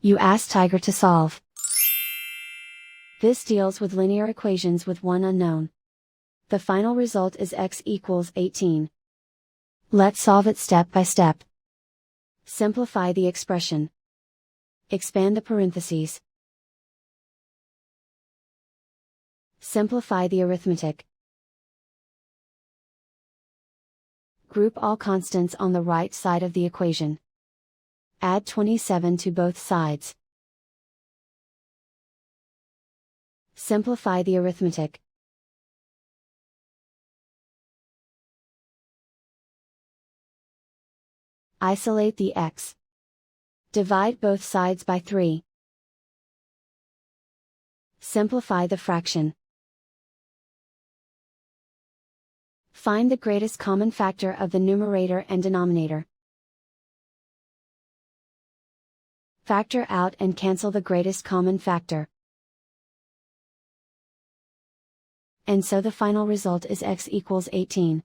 You ask Tiger to solve. This deals with linear equations with one unknown. The final result is x equals 18. Let's solve it step by step. Simplify the expression. Expand the parentheses. Simplify the arithmetic. Group all constants on the right side of the equation. Add 27 to both sides. Simplify the arithmetic. Isolate the x. Divide both sides by 3. Simplify the fraction. Find the greatest common factor of the numerator and denominator. Factor out and cancel the greatest common factor. And so the final result is x equals 18.